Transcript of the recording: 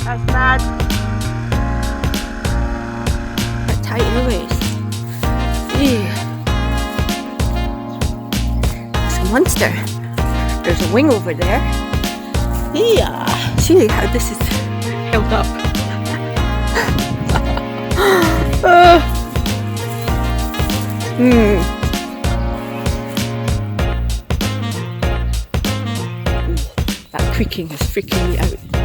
That's bad. Quite tight in the waist. Yeah. It's a monster. There's a wing over there. Yeah. See how this is held up. That creaking is freaking me out.